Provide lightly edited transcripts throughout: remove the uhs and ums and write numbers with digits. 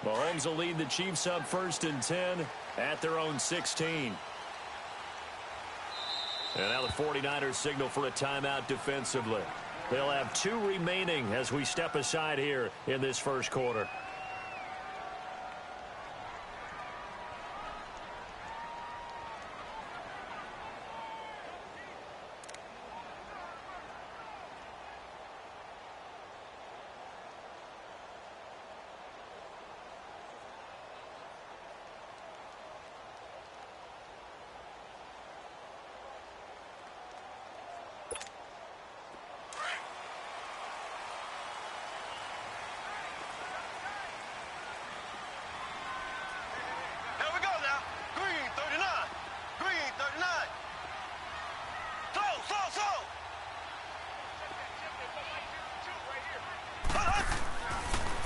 Mahomes will lead the Chiefs up 1st and 10 at their own 16. And now the 49ers signal for a timeout defensively. They'll have 2 remaining as we step aside here in this first quarter.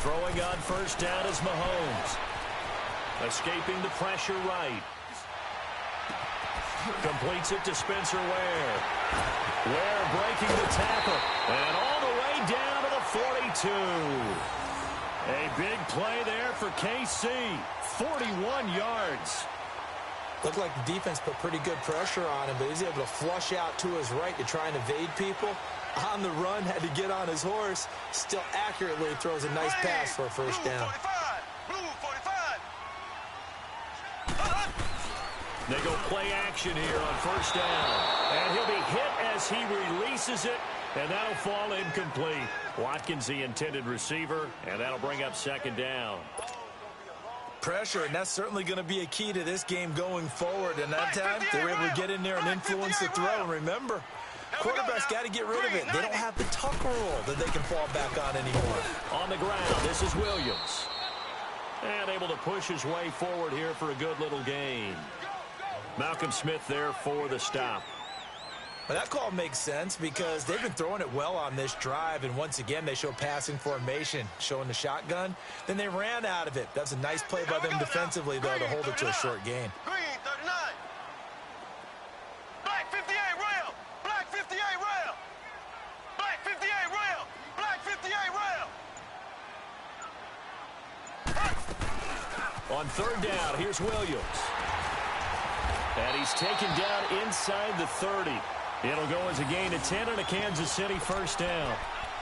Throwing on 1st down is Mahomes. Escaping the pressure right. Completes it to Spencer Ware. Ware breaking the tackle. And all the way down to the 42. A big play there for KC. 41 yards. Looked like the defense put pretty good pressure on him, but he was able to flush out to his right to try and evade people. On the run, had to get on his horse. Still accurately throws a nice pass for a 1st down. They go play action here on 1st down. And he'll be hit as he releases it, and that'll fall incomplete. Watkins, the intended receiver, and that'll bring up 2nd down. Pressure, and that's certainly going to be a key to this game going forward. And that time, they were able to get in there and influence the throw. And remember, quarterbacks got to get rid of it. They don't have the Tucker rule that they can fall back on anymore. On the ground, this is Williams. And able to push his way forward here for a good little gain. Malcolm Smith there for the stop. Well, that call makes sense because they've been throwing it well on this drive, and once again they show passing formation, showing the shotgun. Then they ran out of it. That's a nice play by them defensively, though, to hold it to a short gain. Green 39. Black 58 rail. Black 58 rail. Black 58 rail. Black 58 rail. On 3rd down, here's Williams. And he's taken down inside the 30. It'll go as a gain of 10 and a Kansas City 1st down.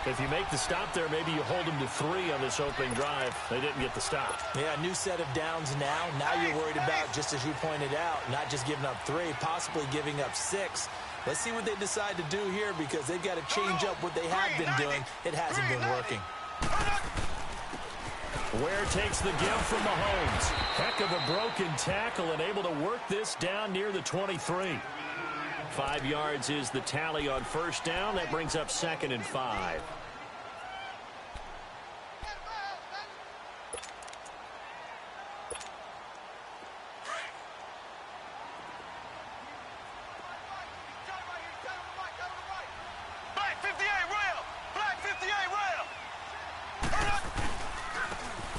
If you make the stop there, maybe you hold them to 3 on this opening drive. They didn't get the stop. Yeah, new set of downs now. Now you're worried about, just as you pointed out, not just giving up 3, possibly giving up 6. Let's see what they decide to do here because they've got to change up what they have been doing. It hasn't been working. Ware takes the give from Mahomes. Heck of a broken tackle and able to work this down near the 23. 5 yards is the tally on 1st down. That brings up 2nd and 5.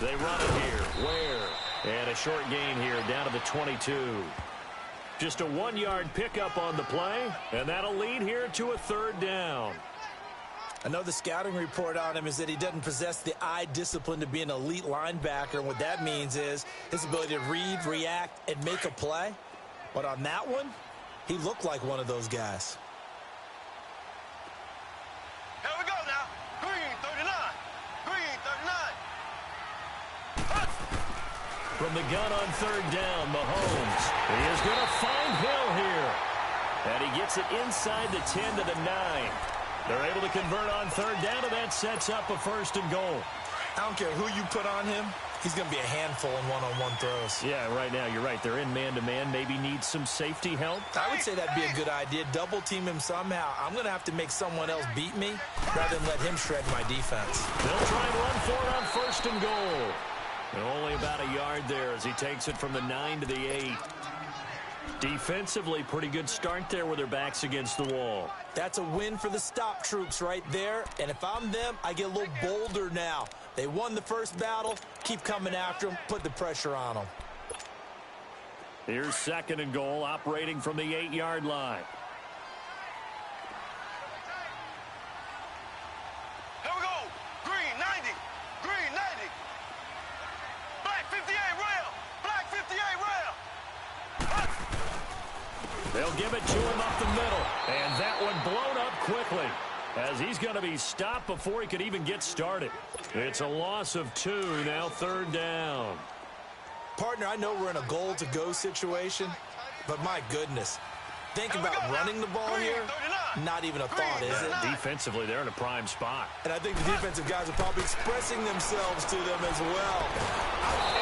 They run it here. Ware. And a short gain here down to the 22. Just a 1-yard pickup on the play, and that'll lead here to a 3rd down. I know the scouting report on him is that he doesn't possess the eye discipline to be an elite linebacker, and what that means is his ability to read, react, and make a play. But on that one, he looked like one of those guys. Here we go now. Green 39. Green 39. From the gun on 3rd down, Mahomes. He is going to find Hill here. And he gets it inside the 10 to the 9. They're able to convert on 3rd down, and that sets up a 1st and goal. I don't care who you put on him. He's going to be a handful in one-on-one throws. Yeah, right now, you're right. They're in man-to-man. Maybe needs some safety help. I would say that'd be a good idea. Double team him somehow. I'm going to have to make someone else beat me rather than let him shred my defense. They'll try and run for it on 1st and goal. And only about a yard there as he takes it from the 9 to the 8. Defensively, pretty good start there with their backs against the wall. That's a win for the stop troops right there. And if I'm them, I get a little bolder now. They won the first battle. Keep coming after them. Put the pressure on them. Here's 2nd and goal, operating from the 8-yard line. Here we go. Green 90. Green 90. They'll give it to him up the middle. And that one blown up quickly, as he's going to be stopped before he could even get started. It's a loss of 2, now 3rd down. Partner, I know we're in a goal-to-go situation, but my goodness. Think about running the ball here. Not even a thought, is it? Defensively, they're in a prime spot. And I think the defensive guys are probably expressing themselves to them as well.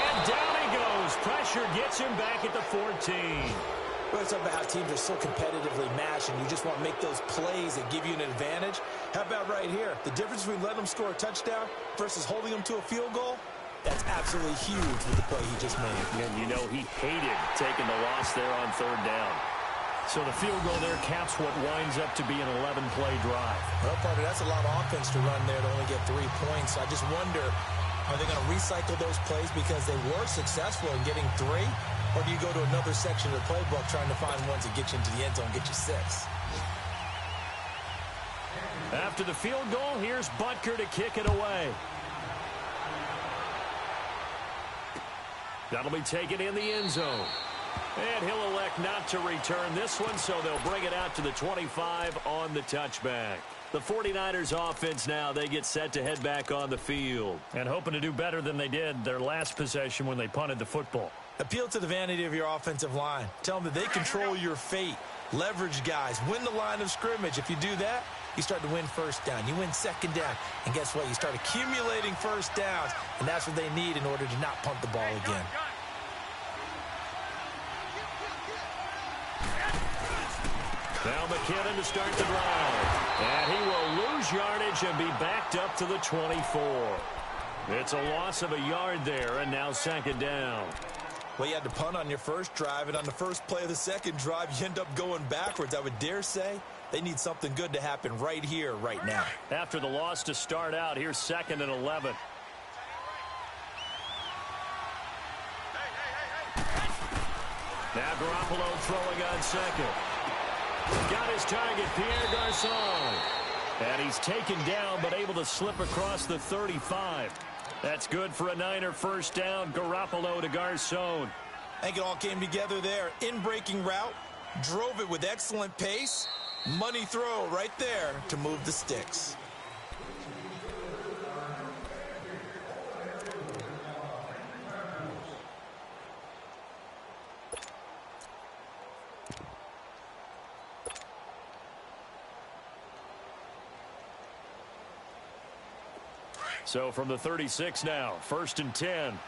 And down he goes. Pressure gets him back at the 14. We're talking about how teams are so competitively matched, and you just want to make those plays that give you an advantage. How about right here? The difference between letting them score a touchdown versus holding them to a field goal? That's absolutely huge with the play he just made. And you know he hated taking the loss there on 3rd down. So the field goal there caps what winds up to be an 11-play drive. Well, partner, that's a lot of offense to run there to only get 3 points. I just wonder, are they going to recycle those plays because they were successful in getting 3? Or do you go to another section of the playbook trying to find ones that get you into the end zone and get you 6? After the field goal, here's Butker to kick it away. That'll be taken in the end zone. And he'll elect not to return this one, so they'll bring it out to the 25 on the touchback. The 49ers offense now, they get set to head back on the field. And hoping to do better than they did their last possession when they punted the football. Appeal to the vanity of your offensive line. Tell them that they control your fate. Leverage guys. Win the line of scrimmage. If you do that, you start to win 1st down. You win 2nd down. And guess what? You start accumulating 1st downs. And that's what they need in order to not punt the ball again. Now McKinnon to start the drive. And he will lose yardage and be backed up to the 24. It's a loss of a yard there, and now 2nd down. Well, you had to punt on your first drive, and on the first play of the second drive, you end up going backwards. I would dare say they need something good to happen right here, right now. After the loss to start out, here's 2nd and 11. Now Garoppolo throwing on 2nd. Got his target, Pierre Garçon. And he's taken down, but able to slip across the 35. That's good for a Niner 1st down. Garoppolo to Garçon. I think it all came together there. In-breaking route, drove it with excellent pace. Money throw right there to move the sticks. So from the 36 now, 1st and 10.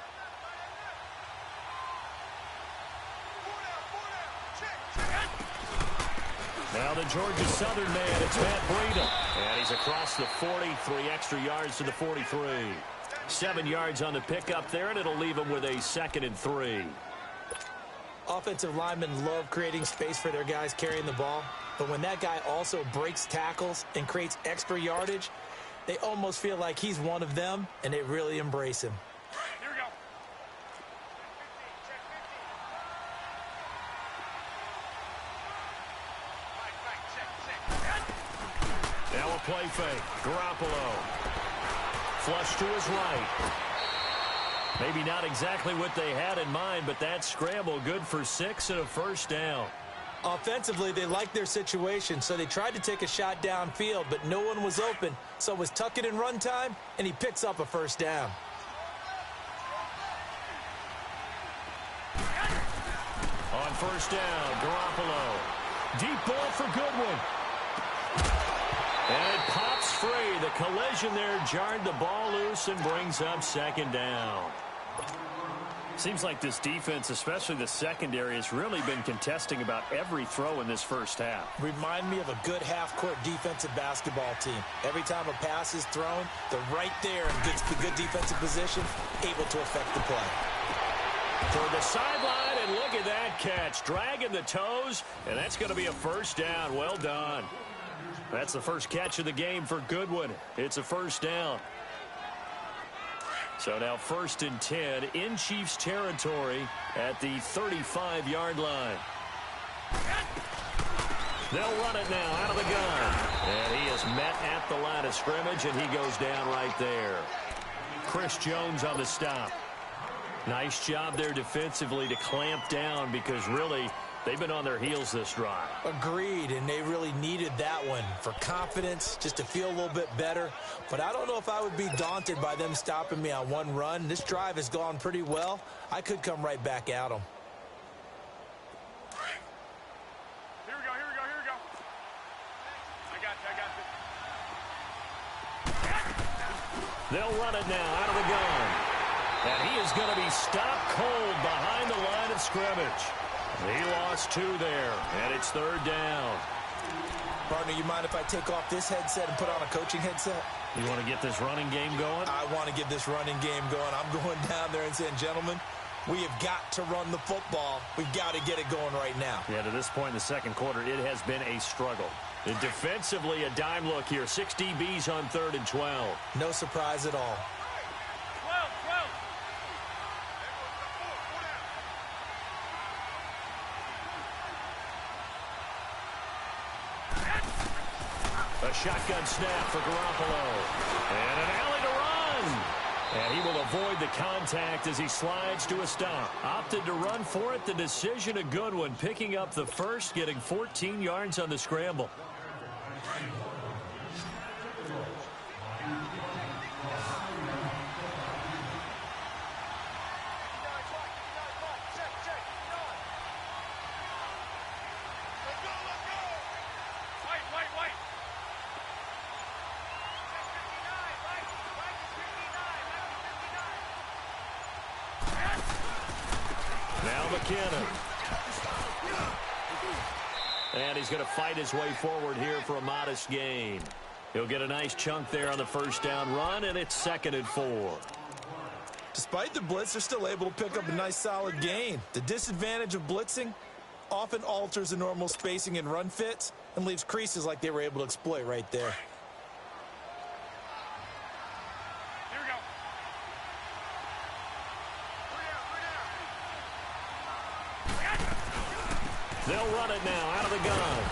Now the Georgia Southern man, it's Matt Breida. And he's across the 40, 3 extra yards to the 43. 7 yards on the pickup there, and it'll leave him with a 2nd and 3. Offensive linemen love creating space for their guys carrying the ball. But when that guy also breaks tackles and creates extra yardage, they almost feel like he's one of them, and they really embrace him. Here we go. Now a play fake. Garoppolo. Flush to his right. Maybe not exactly what they had in mind, but that scramble good for 6 and a 1st down. Offensively, they liked their situation, so they tried to take a shot downfield, but no one was open. So it was tuck it in run time, and he picks up a 1st down. On 1st down, Garoppolo. Deep ball for Goodwin. And it pops free. The collision there jarred the ball loose and brings up 2nd down. Seems like this defense, especially the secondary, has really been contesting about every throw in this 1st half. Remind me of a good half-court defensive basketball team. Every time a pass is thrown, they're right there in good defensive position, able to affect the play. Toward the sideline, and look at that catch. Dragging the toes, and that's going to be a 1st down. Well done. That's the first catch of the game for Goodwin. It's a 1st down. So now 1st and 10 in Chiefs territory at the 35-yard line. They'll run it now out of the gun. And he is met at the line of scrimmage, and he goes down right there. Chris Jones on the stop. Nice job there defensively to clamp down, because really They've been on their heels this drive. Agreed, and they really needed that one for confidence, just to feel a little bit better. But I don't know if I would be daunted by them stopping me on one run. This drive has gone pretty well. I could come right back at them. Here we go, here we go, here we go. I got you. They'll run it now out of the gun. And he is going to be stopped cold behind the line of scrimmage. He lost 2 there, and it's 3rd down. Partner, you mind if I take off this headset and put on a coaching headset? You want to get this running game going? I want to get this running game going. I'm going down there and saying, gentlemen, we have got to run the football. We've got to get it going right now. Yeah, to this point in the second quarter, it has been a struggle. And defensively, a dime look here. 6 DBs on 3rd and 12. No surprise at all. A shotgun snap for Garoppolo. And an alley to run. And he will avoid the contact as he slides to a stop. Opted to run for it. The decision a good one. Picking up the first, getting 14 yards on the scramble. And he's going to fight his way forward here for a modest gain. He'll get a nice chunk there on the first down run, and it's 2nd and 4. Despite the blitz, they're still able to pick up a nice solid gain. The disadvantage of blitzing often alters the normal spacing and run fits and leaves creases like they were able to exploit right there. They'll run it now out of the gun.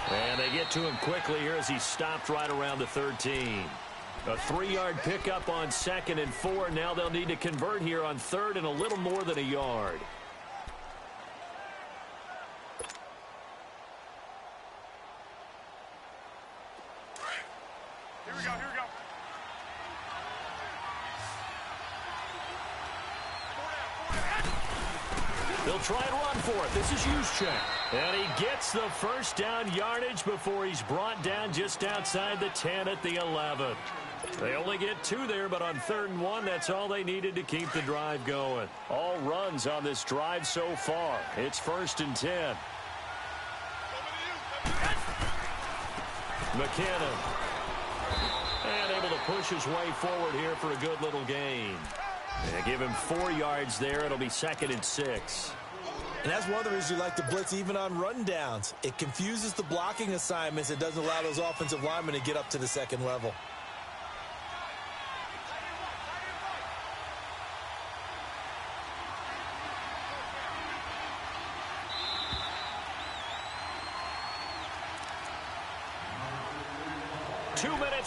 And they get to him quickly here as he stopped right around the 13. A 3-yard pickup on 2nd and 4. Now they'll need to convert here on 3rd and a little more than a yard. Here we go, here we go. They'll try and run for it. This is Juszczyk. And he gets the first down yardage before he's brought down just outside the 10 at the 11. They only get 2 there, but on 3rd and 1, that's all they needed to keep the drive going. All runs on this drive so far. It's 1st and 10. McKinnon. And able to push his way forward here for a good little gain. They give him 4 yards there. It'll be 2nd and 6. And that's one of the reasons you like to blitz even on run downs. It confuses the blocking assignments. It doesn't allow those offensive linemen to get up to the 2nd level.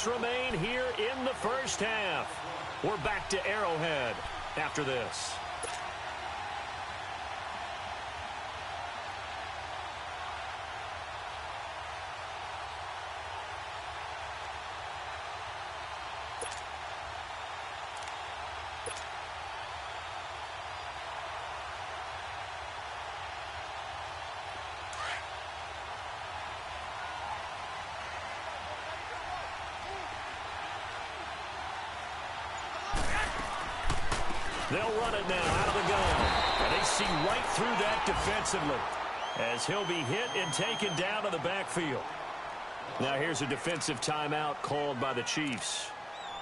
Remain here in the first half. We're back to Arrowhead after this. They'll run it now out of the gun. And they see right through that defensively as he'll be hit and taken down to the backfield. Now here's a defensive timeout called by the Chiefs.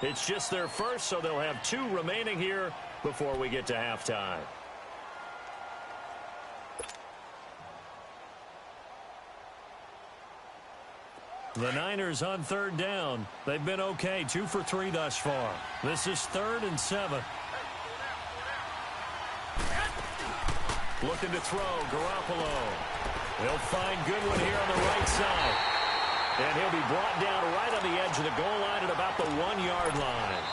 It's just their first, so they'll have 2 remaining here before we get to halftime. The Niners on 3rd down. They've been okay, 2 for 3 thus far. This is 3rd and 7. Looking to throw, Garoppolo. He'll find Goodwin here on the right side. And he'll be brought down right on the edge of the goal line at about the 1-yard line.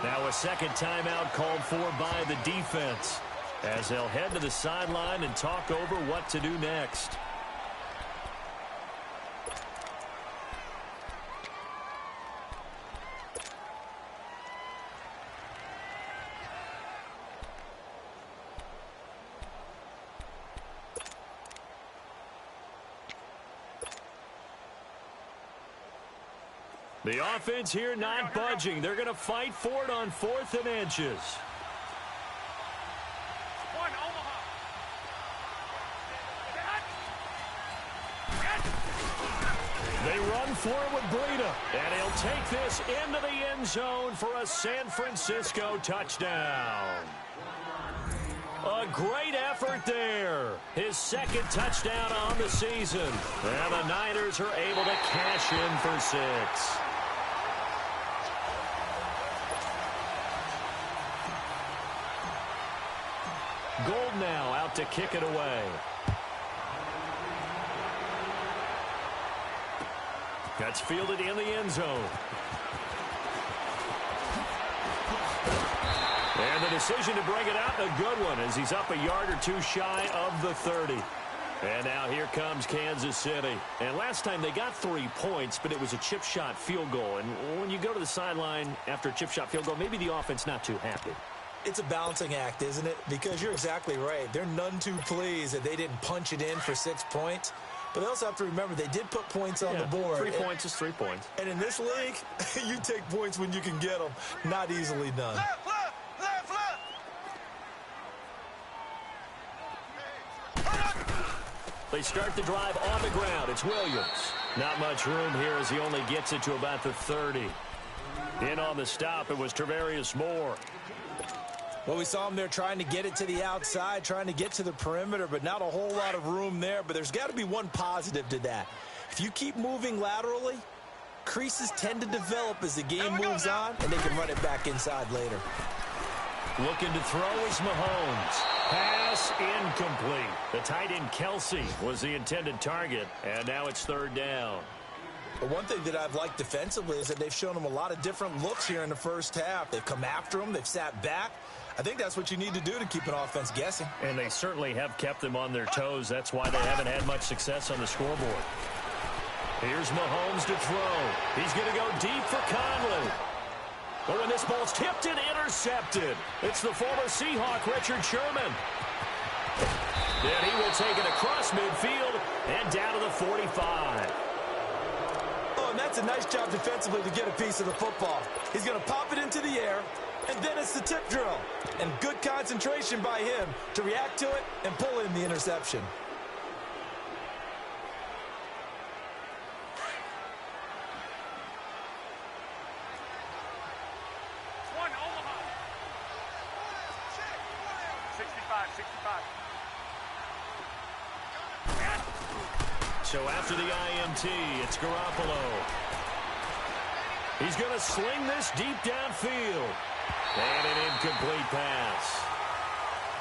Now a second timeout called for by the defense. as they'll head to the sideline and talk over what to do next. The offense here not budging. They're going to fight for it on 4th and inches. They run for it with Breida, and he'll take this into the end zone for a San Francisco touchdown. A great effort there. His 2nd touchdown on the season. And the Niners are able to cash in for 6. Gold now out to kick it away. That's fielded in the end zone. And the decision to bring it out, a good one, as he's up a yard or 2 shy of the 30. And now here comes Kansas City. And last time they got 3 points, but it was a chip shot field goal. And when you go to the sideline after a chip shot field goal, maybe the offense not too happy. It's a balancing act, isn't it? Because you're exactly right. They're none too pleased that they didn't punch it in for 6 points. But they also have to remember they did put points on the board. 3 points is 3 points. And in this league, you take points when you can get them. Not easily done. Left, left, left, left. They start the drive on the ground. It's Williams. Not much room here as he only gets it to about the 30. In on the stop, it was Travarius Moore. Well, we saw him there trying to get it to the outside, trying to get to the perimeter, but not a whole lot of room there. But there's got to be one positive to that. If you keep moving laterally, creases tend to develop as the game moves on, and they can run it back inside later. Looking to throw is Mahomes. Pass incomplete. The tight end Kelsey was the intended target, and now it's 3rd down. But one thing that I've liked defensively is that they've shown him a lot of different looks here in the first half. They've come after him. They've sat back. I think that's what you need to do to keep an offense guessing. And they certainly have kept them on their toes. That's why they haven't had much success on the scoreboard. Here's Mahomes to throw. He's going to go deep for Conley. But when this ball's tipped and intercepted, it's the former Seahawk, Richard Sherman. Then he will take it across midfield and down to the 45. Oh, and that's a nice job defensively to get a piece of the football. He's going to pop it into the air, and then it's the tip drill. And good concentration by him to react to it and pull in the interception. One, Omaha. 65. So after the INT, it's Garoppolo. He's going to sling this deep downfield. And an incomplete pass.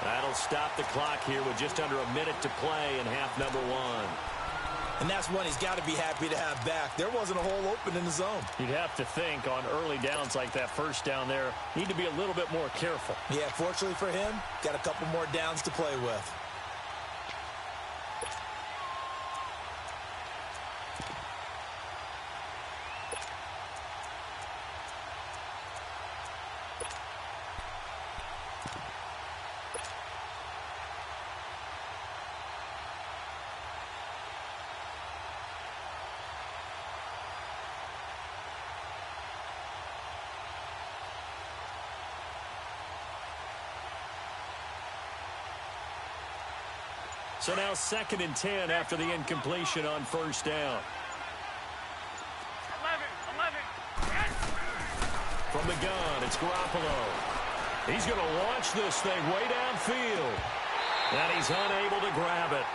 That'll stop the clock here with just under a minute to play in half number 1. And that's one he's got to be happy to have back. There wasn't a hole open in the zone. You'd have to think on early downs like that first down there, need to be a little bit more careful. Yeah, fortunately for him, got a couple more downs to play with. So now 2nd and 10 after the incompletion on first down. 11. From the gun, it's Garoppolo. He's going to launch this thing way downfield. And he's unable to grab it.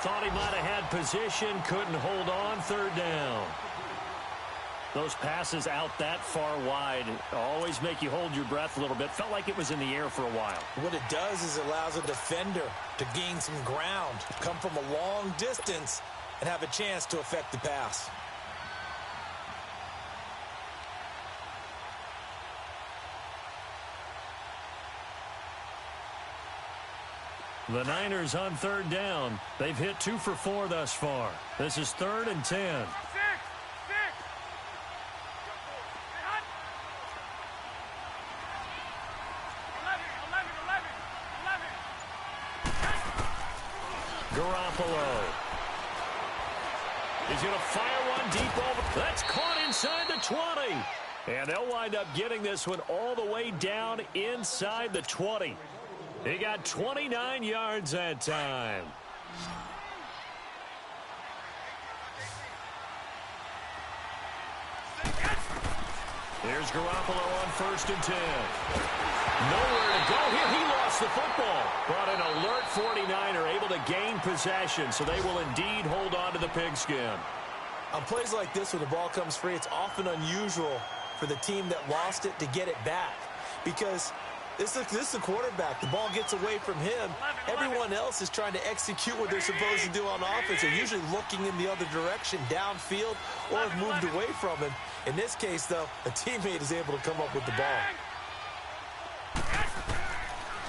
Thought he might have had position, couldn't hold on, 3rd down. Those passes out that far wide always make you hold your breath a little bit. Felt like it was in the air for a while. What it does is it allows a defender to gain some ground, come from a long distance, and have a chance to affect the pass. The Niners on third down. They've hit 2 for 4 thus far. This is 3rd and 10. Garoppolo. He's going to fire one deep over. That's caught inside the 20. And they'll wind up getting this one all the way down inside the 20. He got 29 yards that time. Here's Garoppolo on 1st and 10. Nowhere to go here. He lost the football. But an alert 49er able to gain possession, so they will indeed hold on to the pigskin. On plays like this where the ball comes free, it's often unusual for the team that lost it to get it back. Because this is the quarterback. The ball gets away from him. Everyone else is trying to execute what they're supposed to do on offense. They're usually looking in the other direction, downfield, or have moved away from him. In this case, though, a teammate is able to come up with the ball.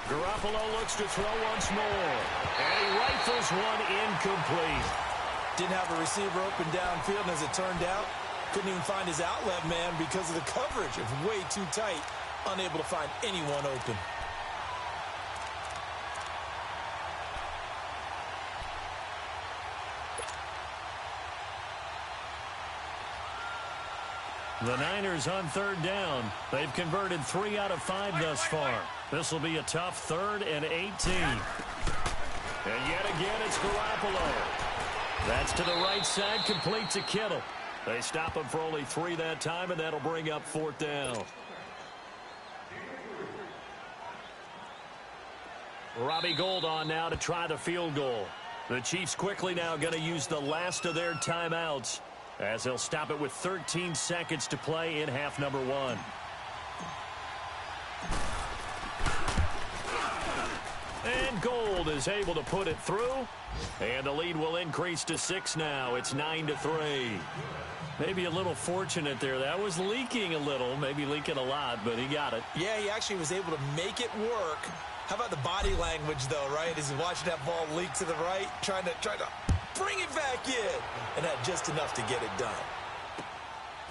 Garoppolo looks to throw once more. And he rifles one incomplete. Didn't have a receiver open downfield, and as it turned out, couldn't even find his outlet man because of the coverage. It was way too tight, unable to find anyone open. The Niners on third down. They've converted 3 out of 5 thus far. This will be a tough 3rd and 18. And yet again, it's Garoppolo. That's to the right side, complete to Kittle. They stop him for only 3 that time, and that'll bring up 4th down. Robbie Gould on now to try the field goal. The Chiefs quickly now going to use the last of their timeouts, as they'll stop it with 13 seconds to play in half number 1. And Gould is able to put it through. And the lead will increase to 6 now. It's 9-3. Maybe a little fortunate there. That was leaking a little, maybe leaking a lot, but he got it. Yeah, he actually was able to make it work. How about the body language, though, right? As he's watching that ball leak to the right, trying to bring it back in. And had just enough to get it done.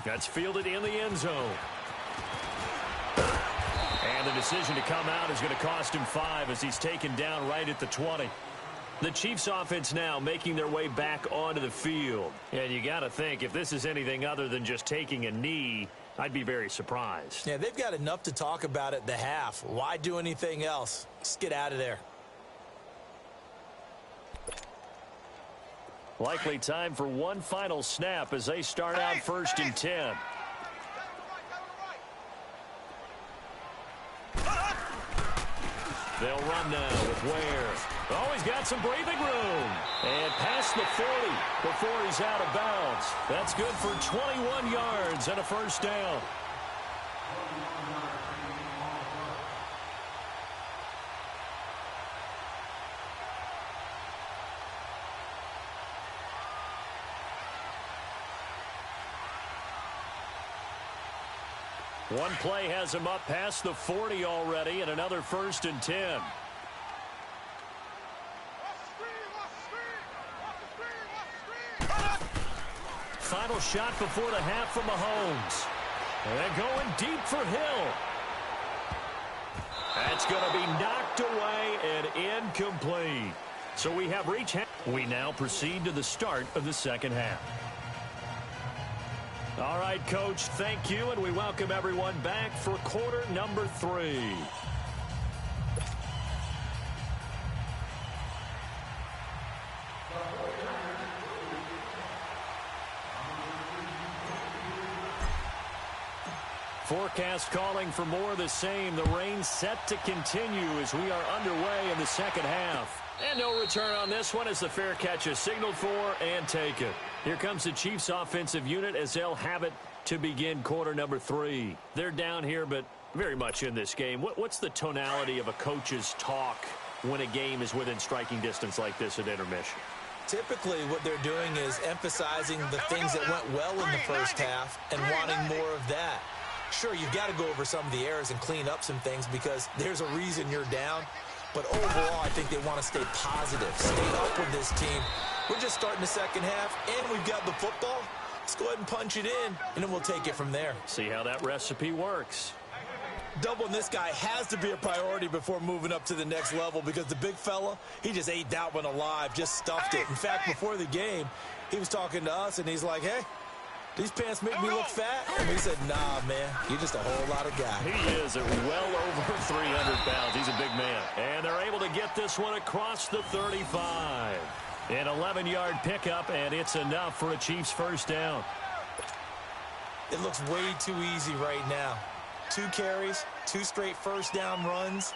That's fielded in the end zone. And the decision to come out is going to cost him 5 as he's taken down right at the 20. The Chiefs offense now making their way back onto the field. And you got to think, if this is anything other than just taking a knee, I'd be very surprised. Yeah, they've got enough to talk about at the half. Why do anything else? Just get out of there. Likely time for one final snap as they start out 1st and 10. They'll run now with Ware. Oh, he's got some breathing room. And past the 40 before he's out of bounds. That's good for 21 yards and a 1st down. One play has him up past the 40 already, and another 1st and 10. Final shot before the half from Mahomes. And going deep for Hill. That's going to be knocked away and incomplete. So we have reached half. We now proceed to the start of the second half. All right, Coach, thank you, and we welcome everyone back for quarter number 3. Forecast calling for more of the same. The rain set to continue as we are underway in the second half. And no return on this one as the fair catch is signaled for and taken. Here comes the Chiefs offensive unit as they'll have it to begin quarter number 3. They're down here, but very much in this game. What's the tonality of a coach's talk when a game is within striking distance like this at intermission? Typically, what they're doing is emphasizing the things that went well in the first half and wanting more of that. Sure, you've got to go over some of the errors and clean up some things because there's a reason you're down. But overall, I think they want to stay positive, stay up with this team. We're just starting the second half, and we've got the football. Let's go ahead and punch it in, and then we'll take it from there. See how that recipe works. Doubling this guy has to be a priority before moving up to the next level because the big fella, he just ate that one alive, just stuffed it. In fact, before the game, he was talking to us, and he's like, hey, these pants make me look fat? And we said, nah, man, you're just a whole lot of guy. He is at well over 300 pounds. He's a big man. And they're able to get this one across the 35. An 11-yard pickup, and it's enough for a Chiefs first down. It looks way too easy right now. 2 carries, 2 straight first down runs.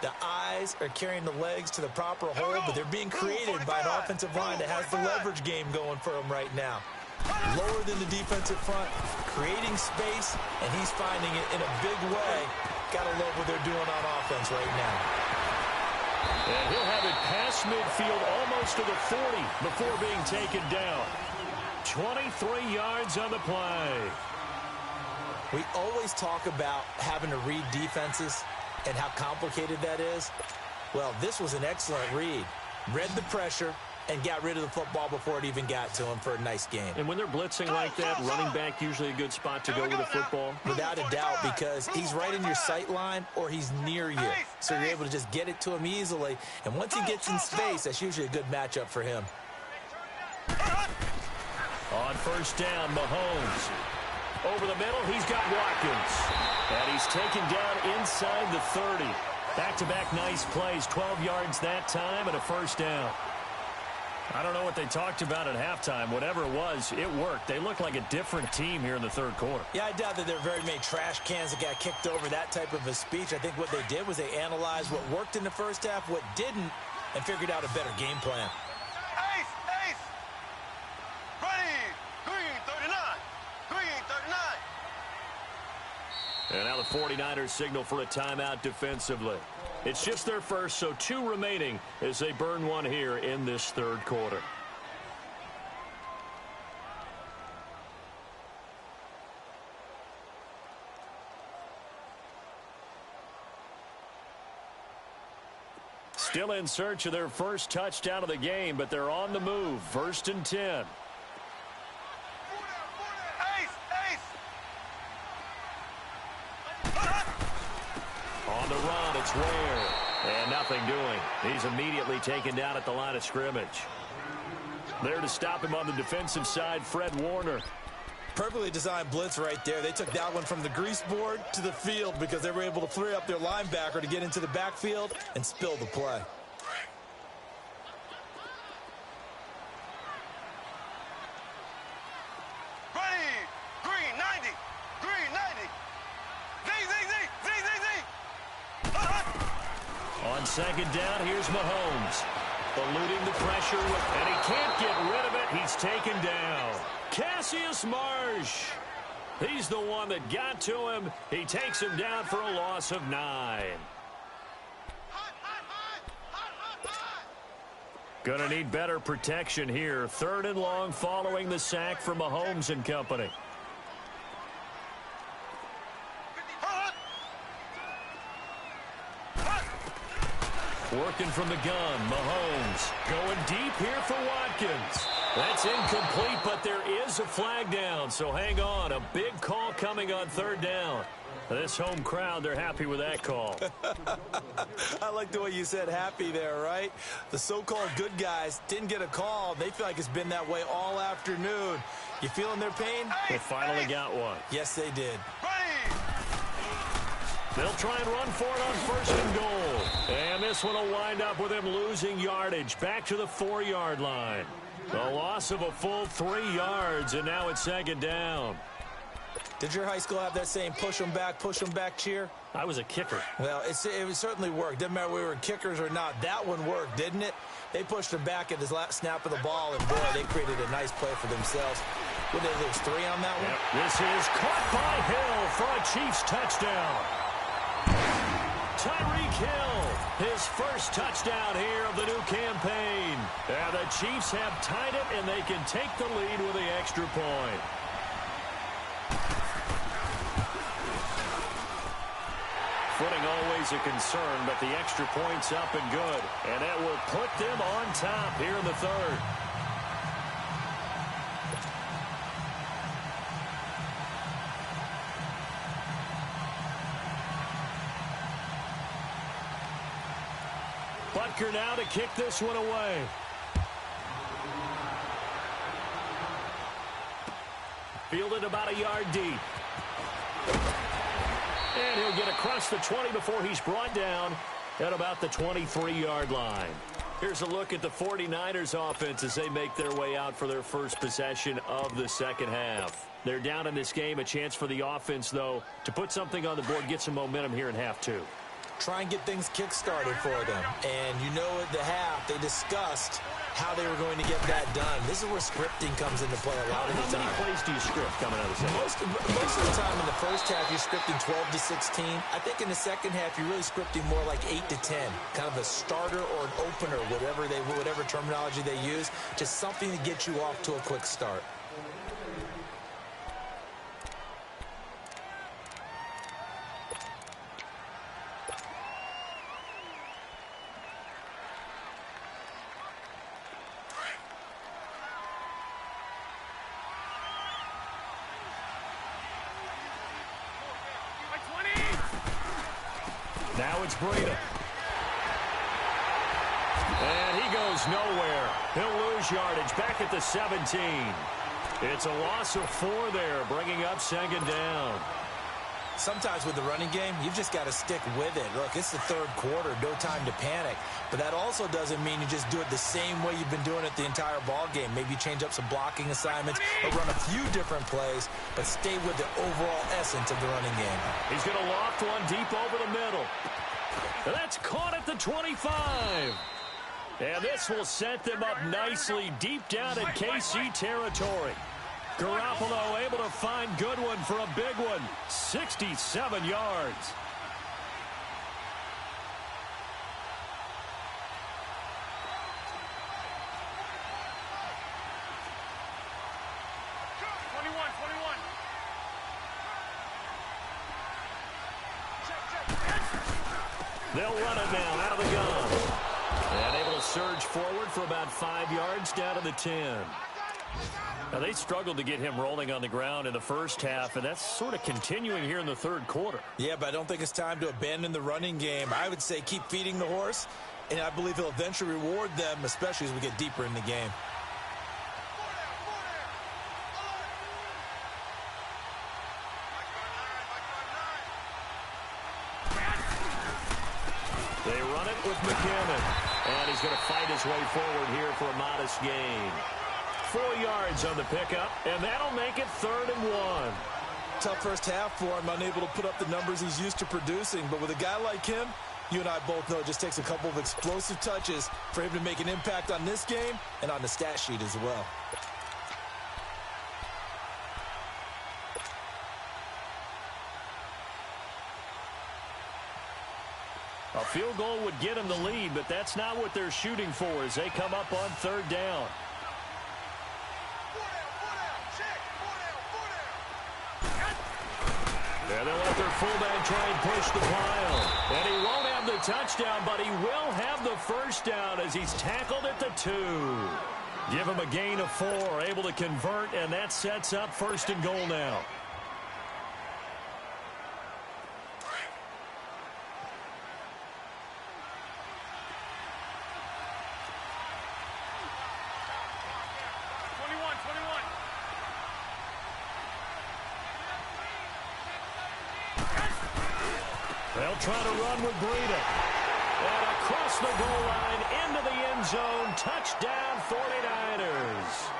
The eyes are carrying the legs to the proper hole, but they're being created by an offensive line that has the leverage game going for them right now. Lower than the defensive front, creating space, and he's finding it in a big way. Gotta love what they're doing on offense right now. And he'll have it past midfield almost to the 40 before being taken down. 23 yards on the play. We always talk about having to read defenses and how complicated that is. Well, this was an excellent read. Read the pressure and got rid of the football before it even got to him for a nice game. And when they're blitzing like that, running back usually a good spot to go with the football? Without a doubt, because he's right in your sight line or he's near you. So you're able to just get it to him easily. And once he gets in space, that's usually a good matchup for him. On first down, Mahomes. Over the middle, he's got Watkins. And he's taken down inside the 30. Back-to-back nice plays, 12 yards that time and a first down. I don't know what they talked about at halftime. Whatever it was, it worked. They look like a different team here in the third quarter. Yeah, I doubt that there are very many trash cans that got kicked over, that type of a speech. I think what they did was they analyzed what worked in the first half, what didn't, and figured out a better game plan. Ace, ace. Ready. Green 39. Green 39. And now the 49ers signal for a timeout defensively. It's just their first, so 2 remaining as they burn one here in this third quarter. Still in search of their first touchdown of the game, but they're on the move. 1st and 10. On the run, it's Ware. And nothing doing. He's immediately taken down at the line of scrimmage. There to stop him on the defensive side, Fred Warner. Perfectly designed blitz right there. They took that one from the grease board to the field because they were able to free up their linebacker to get into the backfield and spill the play. Ready. Green 90. Green 90. Z. On second down, here's Mahomes. Eluding the pressure, and he can't get rid of it. He's taken down. Cassius Marsh. He's the one that got to him. He takes him down for a loss of 9. Gonna need better protection here. 3rd and long following the sack from Mahomes and company. Working from the gun, Mahomes going deep here for Watkins. That's incomplete, but there is a flag down, so hang on. A big call coming on 3rd down. This home crowd, they're happy with that call. I like the way you said happy there, right? The so-called good guys didn't get a call. They feel like it's been that way all afternoon. You feeling their pain? They finally got one. Yes, they did. They'll try and run for it on 1st and goal. And this one will wind up with him losing yardage back to the 4-yard line. A loss of a full 3 yards, and now it's 2nd down. Did your high school have that same push them back cheer? I was a kicker. Well, it certainly worked. Didn't matter if we were kickers or not. That one worked, didn't it? They pushed him back at his last snap of the ball, and boy, they created a nice play for themselves. What did they lose, 3 on that one? Yep. This is caught by Hill for a Chiefs touchdown. Tyreek Hill, his first touchdown here of the new campaign. And the Chiefs have tied it, and they can take the lead with the extra point. Footing always was a concern, but the extra point's up and good. And that will put them on top here in the third. Butker now to kick this one away. Fielded about a yard deep. And he'll get across the 20 before he's brought down at about the 23-yard line. Here's a look at the 49ers offense as they make their way out for their first possession of the second half. They're down in this game. A chance for the offense, though, to put something on the board, get some momentum here in half two. Try and get things kick-started for them. And you know at the half, they discussed how they were going to get that done. This is where scripting comes into play a lot of the time. How many plays do you script coming out of the second? Most of the time in the first half, you're scripting 12 to 16. I think in the second half, you're really scripting more like 8 to 10. Kind of a starter or an opener, whatever terminology they use. Just something to get you off to a quick start. Now it's Breida. And he goes nowhere. He'll lose yardage back at the 17. It's a loss of 4 there, bringing up second down. Sometimes with the running game, you've just got to stick with it. Look, it's the third quarter, no time to panic. But that also doesn't mean you just do it the same way you've been doing it the entire ball game. Maybe change up some blocking assignments or run a few different plays, but stay with the overall essence of the running game. He's going to loft one deep over the middle. And that's caught at the 25. And this will set them up nicely deep down in KC territory. Garoppolo able to find Goodwin for a big one. 67 yards. They'll run it now out of the gun. And able to surge forward for about 5 yards down to the 10. Now, they struggled to get him rolling on the ground in the first half, and that's sort of continuing here in the third quarter. Yeah, but I don't think it's time to abandon the running game. I would say keep feeding the horse, and I believe he'll eventually reward them, especially as we get deeper in the game. They run it with McKinnon, and he's going to fight his way forward here for a modest gain. 4 yards on the pickup, and that'll make it 3rd and 1. Tough first half for him, unable to put up the numbers he's used to producing. But with a guy like him, you and I both know it just takes a couple of explosive touches for him to make an impact on this game and on the stat sheet as well. A field goal would get him the lead, but that's not what they're shooting for as they come up on 3rd down. And they'll let their fullback try and push the pile. And he won't have the touchdown, but he will have the first down as he's tackled at the 2. Give him a gain of 4, able to convert, and that sets up 1st and goal now. They'll try to run with Breida. And across the goal line into the end zone. Touchdown 49ers.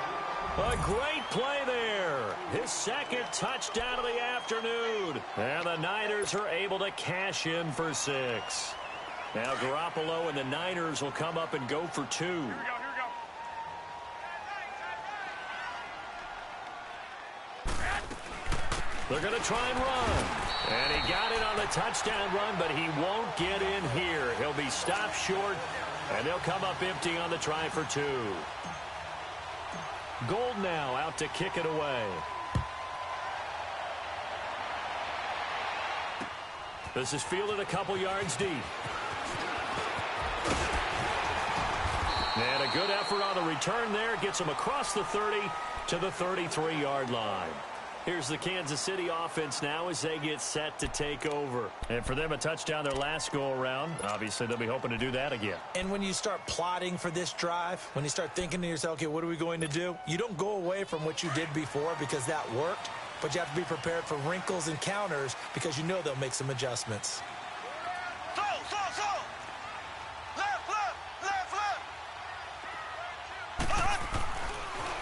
A great play there. His 2nd touchdown of the afternoon. And the Niners are able to cash in for 6. Now Garoppolo and the Niners will come up and go for 2. Here we go. They're going to try and run. And he got it on the touchdown run, but he won't get in here. He'll be stopped short, and they'll come up empty on the try for 2. Gold now out to kick it away. This is fielded a couple yards deep. And a good effort on the return there. Gets him across the 30 to the 33-yard line. Here's the Kansas City offense now as they get set to take over. And for them, a touchdown their last go-around. Obviously, they'll be hoping to do that again. And when you start plotting for this drive, when you start thinking to yourself, okay, what are we going to do? You don't go away from what you did before because that worked, but you have to be prepared for wrinkles and counters because you know they'll make some adjustments.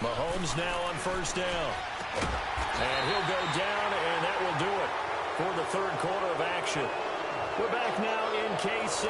Mahomes now on first down. And he'll go down, and that will do it for the third quarter of action. We're back now in KC.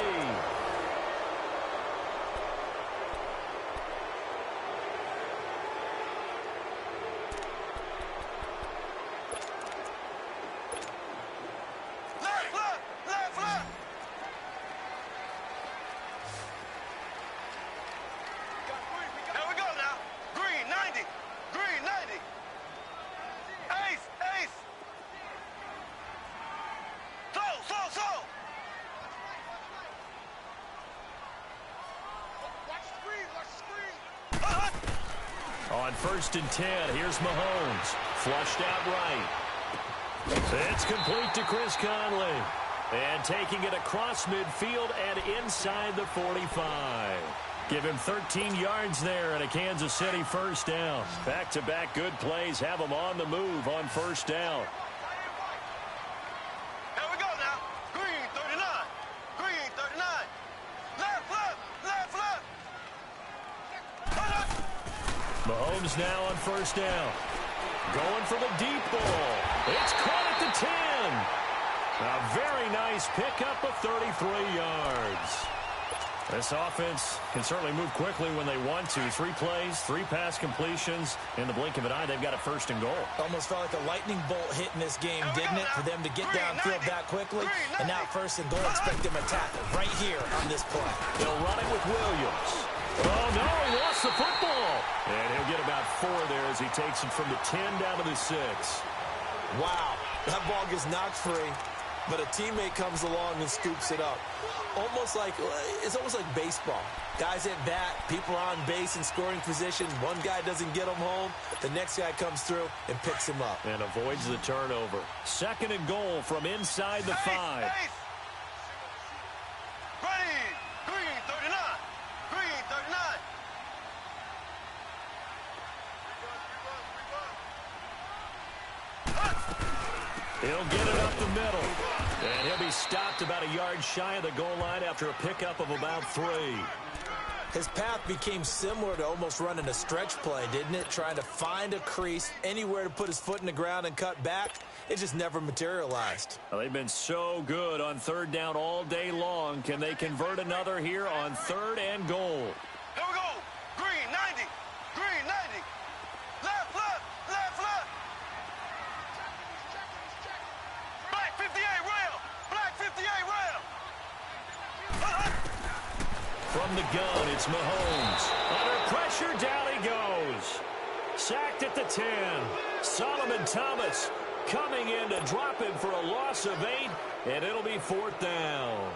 On 1st and 10, here's Mahomes. Flushed out right. It's complete to Chris Conley. And taking it across midfield and inside the 45. Give him 13 yards there and a Kansas City first down. Back-to-back good plays have him on the move on first down. Here we go now. Green 39. Green 39. Left, left, left, left. Mahomes now on first down. Going for the deep ball. It's caught at the 10. A very nice pickup of 33 yards. This offense can certainly move quickly when they want to. 3 plays, 3 pass completions. In the blink of an eye, they've got a first and goal. Almost felt like a lightning bolt hit in this game, didn't it? For them to get downfield that quickly. And now first and goal, expect them to tackle right here on this play. They'll run it with Williams. Oh, no, he lost the football. And he'll get about 4 there as he takes it from the 10 down to the 6. Wow, that ball gets knocked free, but a teammate comes along and scoops it up. It's almost like baseball. Guys at bat, people are on base in scoring position. One guy doesn't get him home. The next guy comes through and picks him up. And avoids the turnover. 2nd and goal from inside the 5. Ready. Green 39. Green 39. He'll get it up the middle. And he'll be stopped about a yard shy of the goal line after a pickup of about 3. His path became similar to almost running a stretch play, didn't it? Trying to find a crease, anywhere to put his foot in the ground and cut back. It just never materialized. Well, they've been so good on 3rd down all day long. Can they convert another here on 3rd and goal? Here we go. Green 90. Green 90. Left, left, left, left. Black 58 rail. Black 58 rail. From the gun, it's Mahomes. Under pressure, down he goes. Sacked at the 10. Solomon Thomas coming in to drop him for a loss of 8, and it'll be 4th down.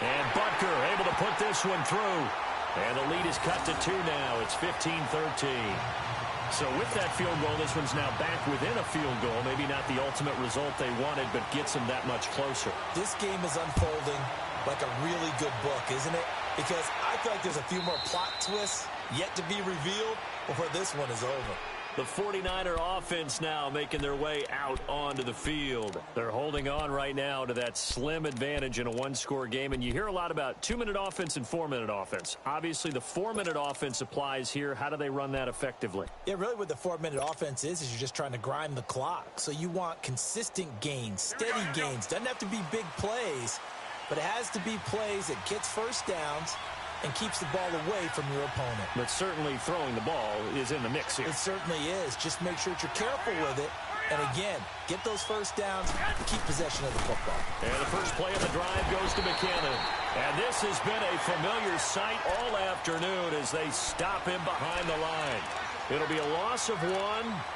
And Butker able to put this one through. And the lead is cut to 2 now. It's 15-13. So with that field goal, this one's now back within a field goal. Maybe not the ultimate result they wanted, but gets them that much closer. This game is unfolding like a really good book, isn't it? Because I feel like there's a few more plot twists yet to be revealed before this one is over. The 49er offense now making their way out onto the field. They're holding on right now to that slim advantage in a 1-score game. And you hear a lot about 2-minute offense and 4-minute offense. Obviously, the 4-minute offense applies here. How do they run that effectively? Yeah, really what the 4-minute offense is you're just trying to grind the clock. So you want consistent gains, steady gains. Doesn't have to be big plays, but it has to be plays that gets first downs and keeps the ball away from your opponent. But certainly throwing the ball is in the mix here. It certainly is. Just make sure that you're careful with it. And again, get those first downs, keep possession of the football. And the first play of the drive goes to McKinnon. And this has been a familiar sight all afternoon as they stop him behind the line. It'll be a loss of 1,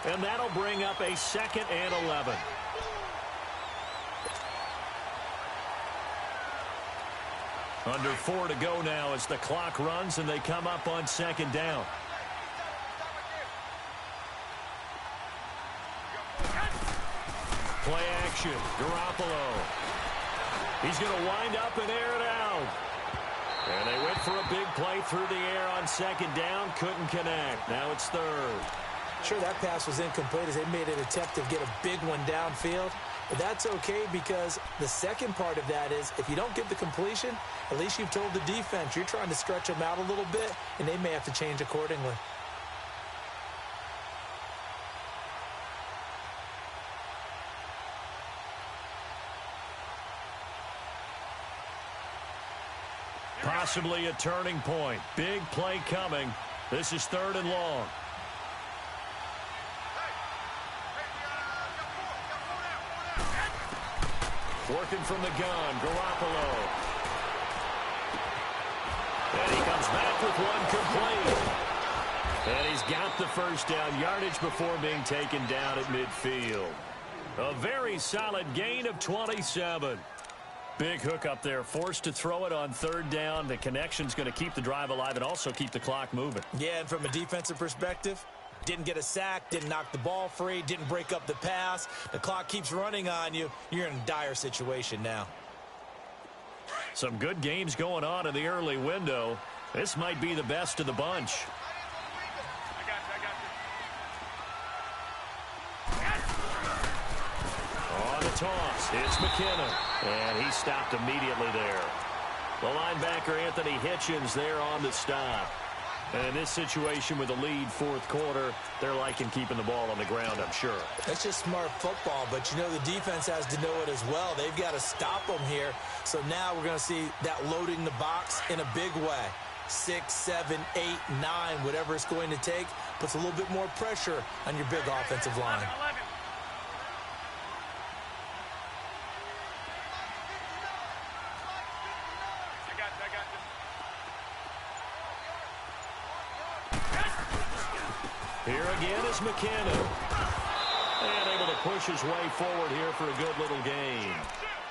and that'll bring up a 2nd and 11. Under 4 to go now as the clock runs and they come up on 2nd down. Play action. Garoppolo. He's going to wind up and air it out. And they went for a big play through the air on 2nd down. Couldn't connect. Now it's 3rd. Sure, that pass was incomplete as they made an attempt to get a big one downfield. But that's okay because the second part of that is if you don't get the completion, at least you've told the defense you're trying to stretch them out a little bit, and they may have to change accordingly. Possibly a turning point. Big play coming. This is 3rd and long. Working from the gun, Garoppolo. And he comes back with one complete. And he's got the first down yardage before being taken down at midfield. A very solid gain of 27. Big hook up there, forced to throw it on 3rd down. The connection's going to keep the drive alive and also keep the clock moving. Yeah, and from a defensive perspective, didn't get a sack, didn't knock the ball free, didn't break up the pass. The clock keeps running on you. You're in a dire situation now. Some good games going on in the early window. This might be the best of the bunch. On the toss, it's McKinnon. And he stopped immediately there. The linebacker, Anthony Hitchens, there on the stop. And in this situation with the lead 4th quarter, they're liking keeping the ball on the ground, I'm sure. That's just smart football, but you know the defense has to know it as well. They've got to stop them here. So now we're going to see that loading the box in a big way. 6, 7, 8, 9, whatever it's going to take, puts a little bit more pressure on your big offensive line. Here again is McKinnon. And able to push his way forward here for a good little gain.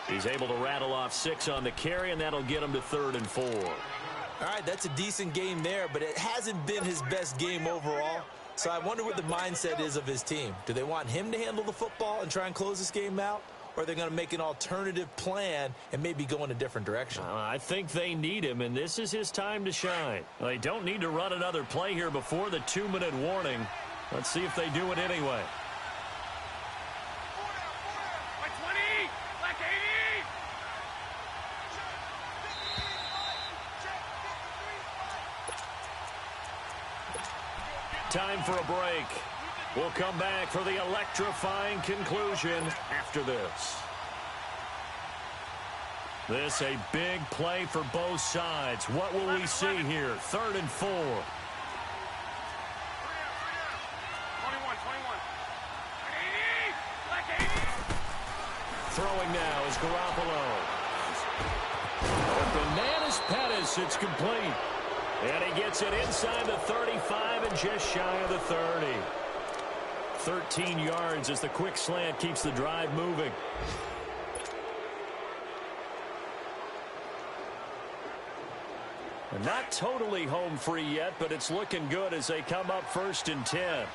He's able to rattle off 6 on the carry, and that'll get him to 3rd and 4. All right, that's a decent game there, but it hasn't been his best game overall. So I wonder what the mindset is of his team. Do they want him to handle the football and try and close this game out? Or are they going to make an alternative plan and maybe go in a different direction? I think they need him, and this is his time to shine. They don't need to run another play here before the 2-minute warning. Let's see if they do it anyway. Time for a break. We'll come back for the electrifying conclusion after this. This a big play for both sides. What will we see here? 3rd and 4. 21. Throwing now is Garoppolo. Bananas Pettis, it's complete. And he gets it inside the 35 and just shy of the 30. 13 yards as the quick slant keeps the drive moving. Not totally home free yet, but it's looking good as they come up 1st and 10.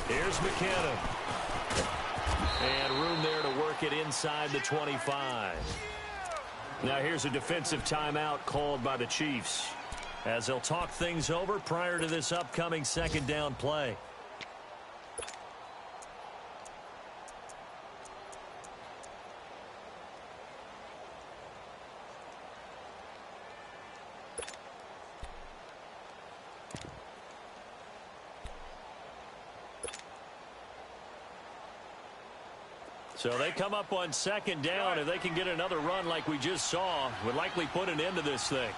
Here's McKinnon. And room there to work it inside the 25. Now here's a defensive timeout called by the Chiefs as they'll talk things over prior to this upcoming 2nd down play. So they come up on second down. If they can get another run like we just saw, would likely put an end to this thing.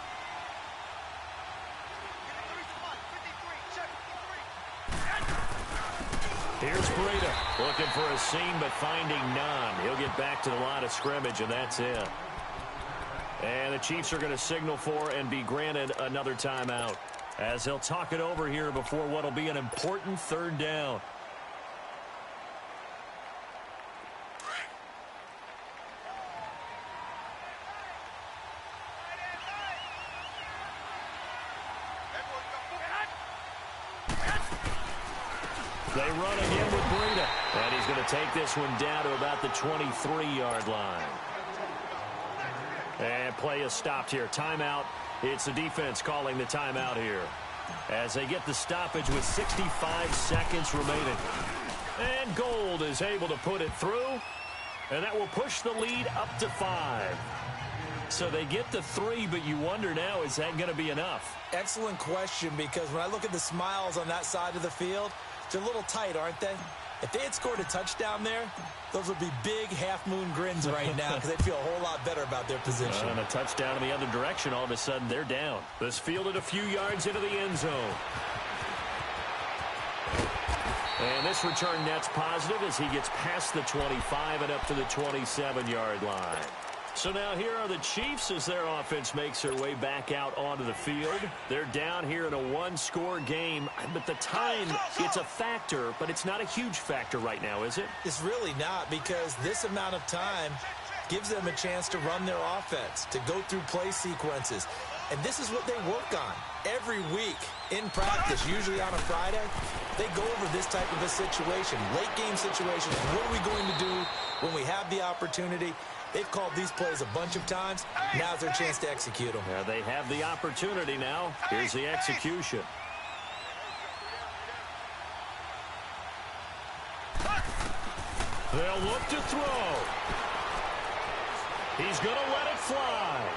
Here's Breida looking for a seam but finding none. He'll get back to the line of scrimmage, and that's it. And the Chiefs are going to signal for and be granted another timeout as they'll talk it over here before what will be an important third down. They run again with Breida. And he's going to take this one down to about the 23-yard line. And play is stopped here. Timeout. It's the defense calling the timeout here as they get the stoppage with 65 seconds remaining. And Gold is able to put it through. And that will push the lead up to 5. So they get the 3, but you wonder now, is that going to be enough? Excellent question, because when I look at the smiles on that side of the field, they're a little tight, aren't they? If they had scored a touchdown there, those would be big half-moon grins right now because they'd feel a whole lot better about their position. And a touchdown in the other direction, all of a sudden they're down. This fielded a few yards into the end zone. And this return net's positive as he gets past the 25 and up to the 27-yard line. So now here are the Chiefs as their offense makes their way back out onto the field. They're down here in a one-score game, but the time, it's a factor, but it's not a huge factor right now, is it? It's really not, because this amount of time gives them a chance to run their offense, to go through play sequences. And this is what they work on every week in practice, usually on a Friday. They go over this type of a situation, late-game situations. What are we going to do when we have the opportunity? They've called these plays a bunch of times. Now's their chance to execute them. Yeah, they have the opportunity now. Here's the execution. They'll look to throw. He's going to let it fly.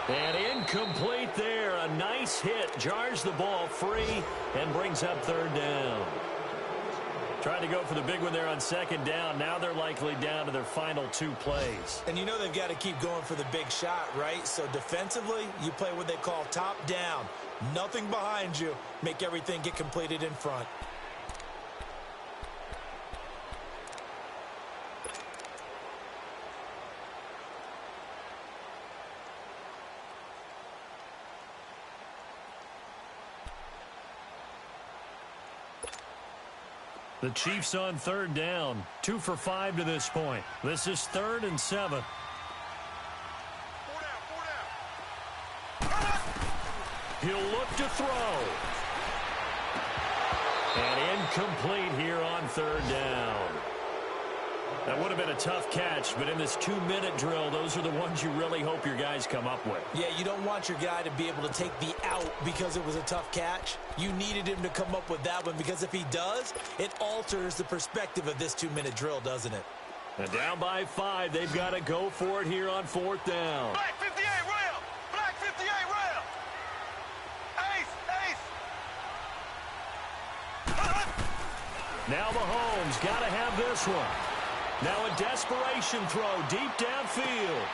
And incomplete there. A nice hit. Jars the ball free and brings up third down. Trying to go for the big one there on second down. Now they're likely down to their final 2 plays. And you know they've got to keep going for the big shot, right? So defensively, you play what they call top down. Nothing behind you. Make everything get completed in front. The Chiefs on third down. 2 for 5 to this point. This is 3rd and 7. He'll look to throw. And incomplete here on third down. That would have been a tough catch, but in this 2-minute drill, those are the ones you really hope your guys come up with. Yeah, you don't want your guy to be able to take the out because it was a tough catch. You needed him to come up with that one, because if he does, it alters the perspective of this 2-minute drill, doesn't it? And down by 5, they've got to go for it here on 4th down. Black 58 rail! Black 58 rail! Ace! Now Mahomes got to have this one. Now a desperation throw deep downfield.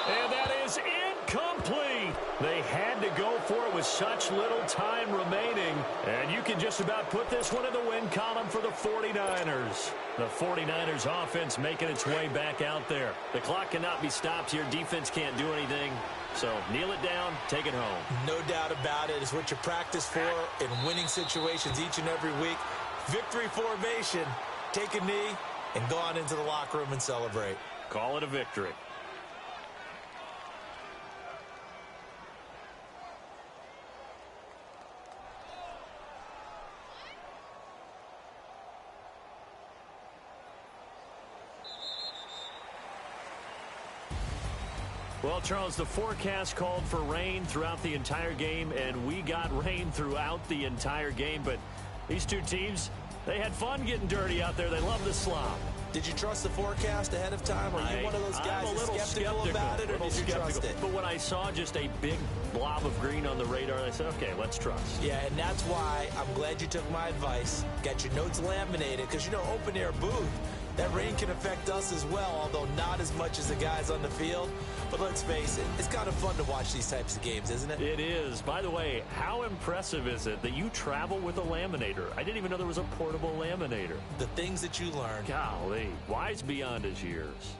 And that is incomplete. They had to go for it with such little time remaining. And you can just about put this one in the win column for the 49ers. The 49ers offense making its way back out there. The clock cannot be stopped here. Defense can't do anything. So kneel it down, take it home. No doubt about it. It's what you practice for in winning situations each and every week. Victory formation. Take a knee and go on into the locker room and celebrate. Call it a victory. Well, Charles, the forecast called for rain throughout the entire game, and we got rain throughout the entire game. But these two teams, they had fun getting dirty out there. They love the slop. Did you trust the forecast ahead of time? Or are you one of those guys that's skeptical about it, or did you trust it? But when I saw just a big blob of green on the radar, I said, okay, let's trust. Yeah, and that's why I'm glad you took my advice. Got your notes laminated, because, you know, open-air booth, That rain can affect us as well, although not as much as the guys on the field. But let's face it, it's kind of fun to watch these types of games, isn't it? It is. By the way, how impressive is it that you travel with a laminator? I didn't even know there was a portable laminator. The things that you learn. Golly, wise beyond his years.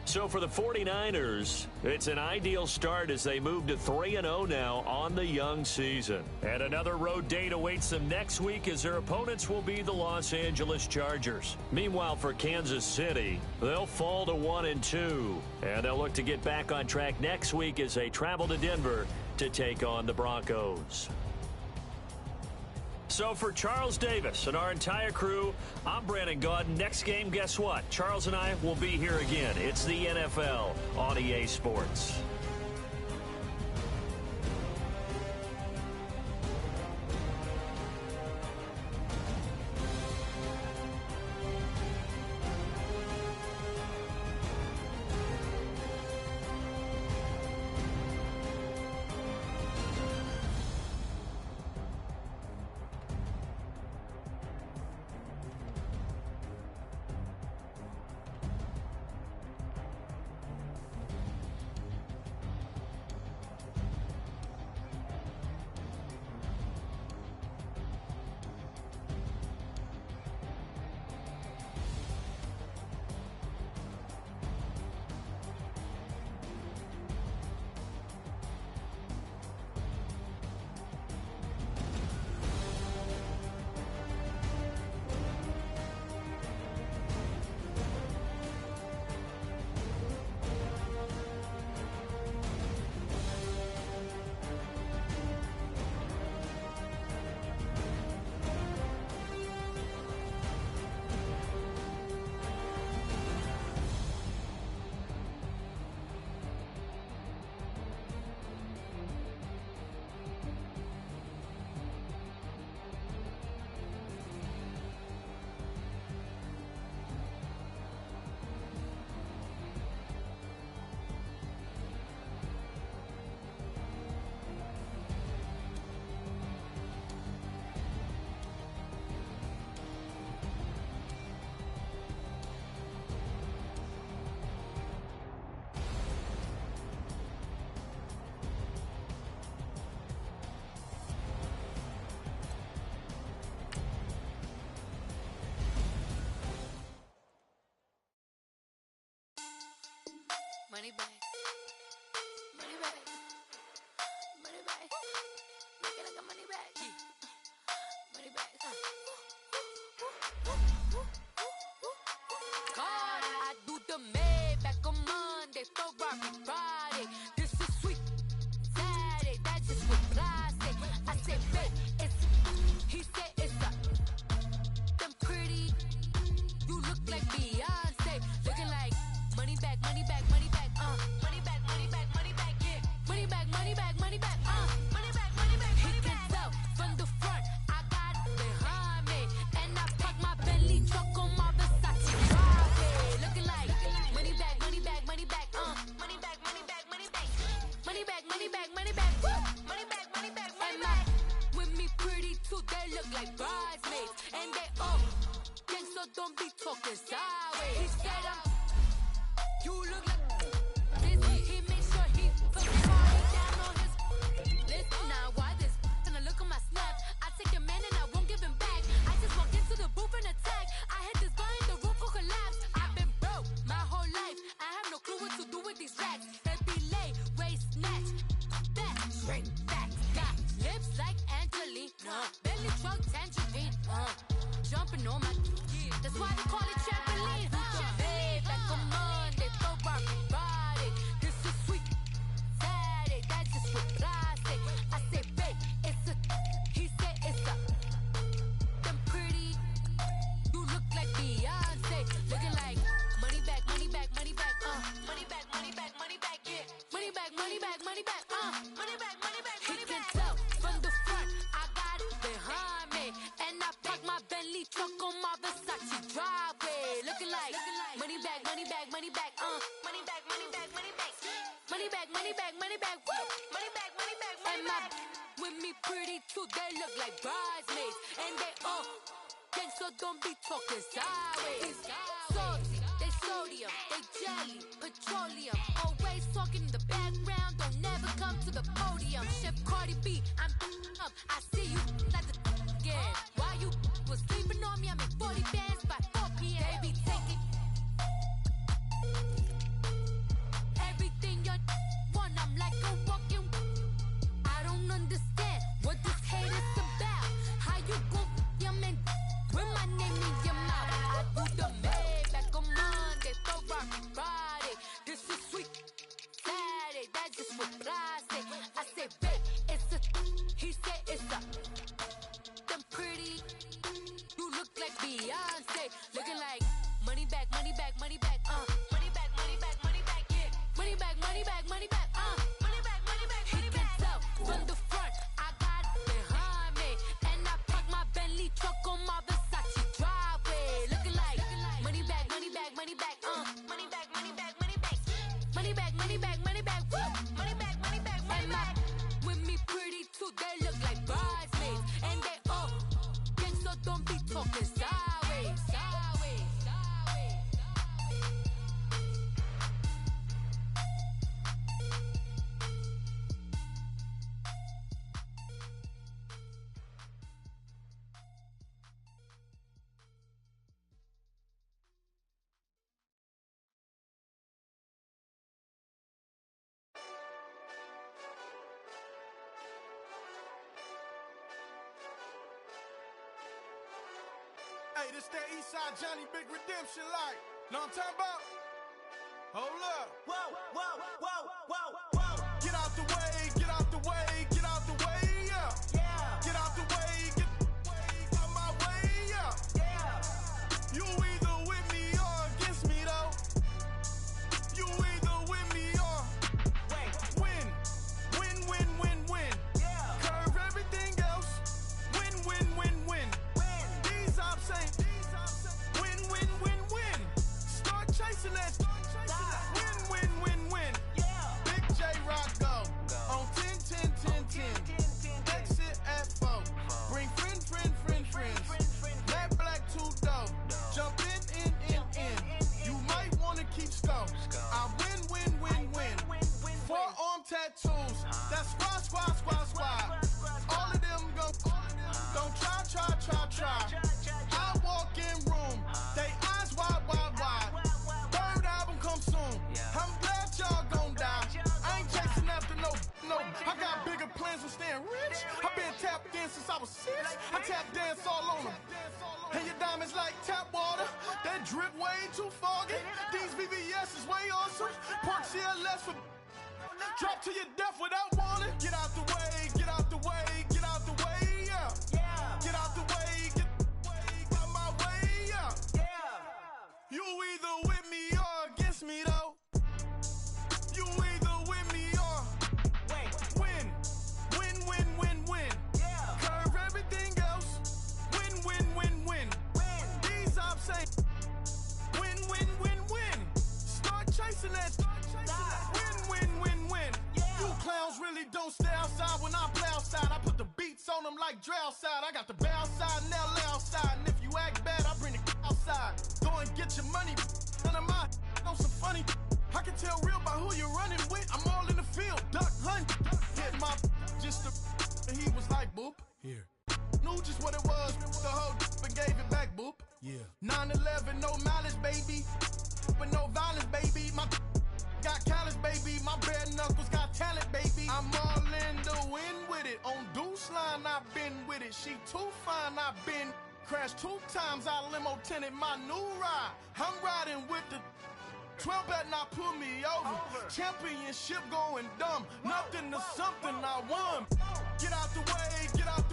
So for the 49ers, it's an ideal start as they move to 3-0 now on the young season. And another road date awaits them next week as their opponents will be the Los Angeles Chargers. Meanwhile, for Kansas City, they'll fall to 1-2. And they'll look to get back on track next week as they travel to Denver to take on the Broncos. So for Charles Davis and our entire crew, I'm Brandon Gaudin. Next game, guess what? Charles and I will be here again. It's the NFL on EA Sports. Money back. Money back. Money back. Make it like a money back. Money back. God, I do the Maybach on Monday, Ferrari Friday. This is sweet Saturday. That's just what I say. I say, babe, it's. He said it's a. Them pretty. You look like Beyonce. Looking like money back, money back, money back. Money back, money back, money back, yeah. Money back, money back, money back, money back, money back, money back. He can tell from the front, I got it behind me. And I park my Bentley truck on my Versace driveway. Looking like money back, money back, money back, money back, money back, money back. Money back, money back, money back, money back, money back, money back. With me pretty too, they look like bridesmaids. And they all gang, so don't be talking sideways. He said you look like this. He made sure he put the party down on his list. Now why this? And I look on my snap. I take a man and I won't give him back. I just walk into the booth and attack. I hit this button, the roof will collapse. I've been broke my whole life. I have no clue what to do with these racks. That delay, waist snatch, back, straight back. Got lips like Angelina, belly truck tangerine. Jumping on my, that's why they call it trampoline. Babe, back on Monday, Ferrari Friday. This is sweet Saturday, that's just what I say. I say, babe, it's a, he said it's a. Them pretty, you look like Beyonce. Looking like money back, money back, money back, money back, money back, money back, yeah. Money back, money back, money back, money back, money back, money back. He can tell from the front, I got it behind me. And I park my Bentley truck on my Versace driveway. Looking like money back, money back, money back, money back, money back, money back. Money back, money back, money back, woo. Money back, money back, money back. With me pretty too, they look like bridesmaids. And they all Gangsta don't be talking sideways. Salty, they sodium, they jelly, petroleum. Always talking in the background, don't never come to the podium. Chef Cardi B, I'm up. I see you at the again. While you was sleeping on me, I'm in 40 bands by 4 p.m. They be taking everything you want. I'm like a walking. I don't understand what this hate is about. How you go your man with my name in your mouth? I do the Maybach on Monday, throw rock Friday. This is sweet Saturday, that's just what I say. I say, babe, it's a. He said it's a. Them pretty. You look like Beyonce, looking like money back, money back, money back, money back, money back, money back, yeah. Money back, money back, money back, money back, money back, money back. He can tell from the front, I got it behind me, and I park my Bentley truck on my Versace driveway, looking like money back, money back, money back, money back, money back, money back, money back, money back, money back, money back, money back, money back. With me pretty too, they look like bridesmaids, and they all gangsta don't be talking sideways, sideways, sideways. Hey, this that Eastside Johnny Big Redemption like. Know what I'm talking about? Hold up. Whoa, whoa, whoa, whoa, whoa. Get out the way, get out the way, get out the way, yeah. Yeah. Get out the way, get out my way, yeah. Yeah. You either with me or against me, though. You either with me or win. Win, win, win, win. Yeah. Curve everything else. Win, win, win, win. These I'm saying. Win, win, win, win. Start chasing that. Win, win, win, win. Big J Rock go. On 10, 10, 10, 10. Exit at 4. Bring friend, friend, friend, friends. Matt Black 2 dough. Jump in. You might wanna keep score. I win, win, win, win. Forearm tattoos. That's squad. All of them go. Don't try. I walk in room. They eyes wide. Third album come soon. I'm glad y'all gon' die. I ain't chasing after no. I got bigger plans for staying rich. I've been tapped in since I was 6. I tap dance all on them. And your diamonds like tap water. That drip way too foggy. These VVS is way awesome. Park CLS for drop to your death without warning. Get out the way, get out the way, get out the way, yeah. Get out the way, get out my way, yeah. You either with me or against me, though. You either with me or win. Win, win, win, win. Curve everything else. Win, win, win, win. These I'm saying. Win, win, win, win. Start chasing that. Win, win, win, win. You clowns really don't stay outside when I play outside. I put the beats on them like Dre outside. I got the bow side and LA outside. And if you act bad, I bring the outside. Go and get your money. None of my know some funny. I can tell real by who you're running with. I'm all in the field. Duck hunt. Hit my just the and he was like, boop. Here. Knew just what it was. The whole and gave it back, boop. Yeah. 9/11, no malice, baby. But no violence, baby. My got callous, baby. My bare knuckles got talent, baby. I'm all in the wind with it. On Deuce Line, I've been with it. She too fine, I've been crashed 2 times. I limo tinted my new ride. I'm riding with the 12 better not pull me over. Championship going dumb. Nothing to something I won. Get out the way, get out